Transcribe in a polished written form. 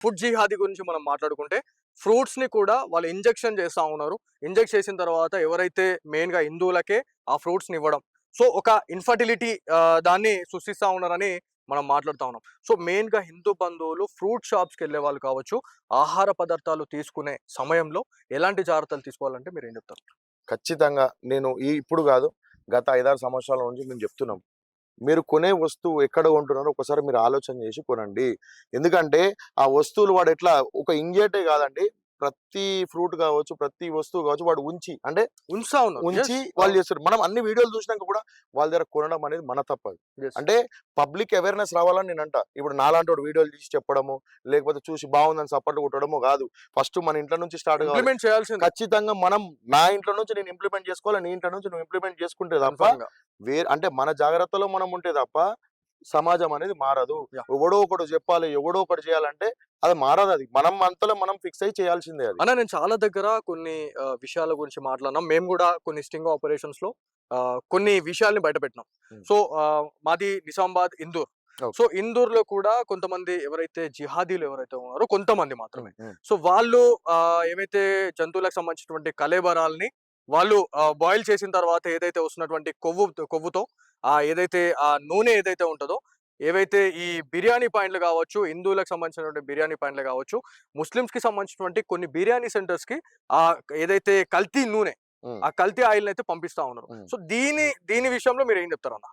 Food jihadi గురించి మనం మాట్లాడుకుంటే ఫ్రూట్స్ ని కూడా వాళ్ళు ఇంజెక్షన్ చేస్తా ఉన్నారు. ఇంజెక్ట్ చేసిన తర్వాత ఎవరైతే మెయిన్ గా హిందువులకే ఆ ఫ్రూట్స్ ని ఇవ్వడం. సో ఒక ఇన్ఫర్టిలిటీ దాన్ని సృష్టిస్తా ఉన్నారని మనం మాట్లాడుతా ఉన్నాం. సో మెయిన్ గా హిందూ బంధువులు ఫ్రూట్ షాప్స్ కి వెళ్ళే వాళ్ళు కావచ్చు, ఆహార పదార్థాలు తీసుకునే సమయంలో ఎలాంటి జాగ్రత్తలు తీసుకోవాలంటే మీరు ఏం చెప్తారు? ఖచ్చితంగా నేను ఇప్పుడు గాదు, గత 5, 6 సంవత్సరాల నుంచి మేము జెప్తున్నాం. మీరు కొనే వస్తువు ఎక్కడ కొంటున్నారో ఒకసారి మీరు ఆలోచన చేసి కొనండి. ఎందుకంటే ఆ వస్తువులు వాడు ఎట్లా ఒక ఇంజేటే కాదండి. ప్రతి ఫ్రూట్ కావచ్చు, ప్రతి వస్తువు కావచ్చు వాడు ఉంచి అంటే ఉంచుతా ఉన్నారు. ఉంచి యెస్. వాళ్ళు అవును. చేస్తారు. మనం అన్ని వీడియోలు చూసినాక కూడా వాళ్ళ దగ్గర కొనడం అనేది మన తప్పది. యెస్. అంటే పబ్లిక్ అవేర్‌నెస్ రావాలని నేనంట. ఇప్పుడు నాలాంటోడు వీడియోలు తీసి చెప్పడము, లేకపోతే చూసి బాగుందని సపోర్ట్ కొట్టడమో కాదు. ఫస్ట్ మన ఇంట్లో నుంచి స్టార్ట్ కావాలి. ఇంప్లిమెంట్ చేయాల్సిందే ఖచ్చితంగా మనం నా ఇంట్లో నుంచి నేను ఇంప్లిమెంట్ చేసుకోవాలి. నీ ఇంట్లో నుంచి నువ్వు ఇంప్లిమెంట్ చేసుకుంటే తప్ప కన్ఫర్మ్‌గా. అంటే మన జాగ్రత్తలో మనం ఉంటే తప్ప సమాజం అనేది మారదు. యాహ్! ఎవడో ఒకడు చెప్పాలి, ఎవడో ఒకటి చేయాలంటే అది మారదది. మనం అంతలో మనం ఫిక్స్ అయ్యి చేయాల్సిందే అది. అన్న నేను చాలా దగ్గర కొన్ని విషయాల గురించి మాట్లాడినాం. మేము గూడా కొన్ని స్టింగ్ ఆపరేషన్స్‌లో కొన్ని విషయాల్ని బయటపెట్టినాం. హ్మ్. సో మాది నిజామాబాద్, ఇందూర్. So okay. ఇందూర్‌లో కూడా కొంతమంది ఎవరైతే జిహాదీలు ఎవరైతే ఉన్నారో కొంతమంది హ్మ్. మాత్రమే. హ్మ్. సో వాళ్ళు ఏవైతే జంతువులకు సంబంధించినటువంటి కళేబరాల్ని వాళ్ళు బాయిల్ చేసిన తర్వాత ఏదైతే వస్తున్నటువంటి కొవ్వుతో ఏదైతే ఆ నూనె ఏదైతే ఉంటదో, ఏవైతే ఈ బిర్యానీ పాయింట్లు గావచ్చు, హిందువులకు సంబంధించినటువంటి బిర్యానీ పాయింట్లు గావచ్చు, ముస్లిమ్స్‌కి సంబంధించినటువంటి కొన్ని బిర్యానీ సెంటర్స్‌కి ఏదైతే కల్తీ నూనె, హ్మ్. ఆ కల్తీ ఆయిల్‌నైతే పంపిస్తా ఉన్నారు. హ్మ్. సో దీని విషయంలో మీరేం చెప్తారన్న?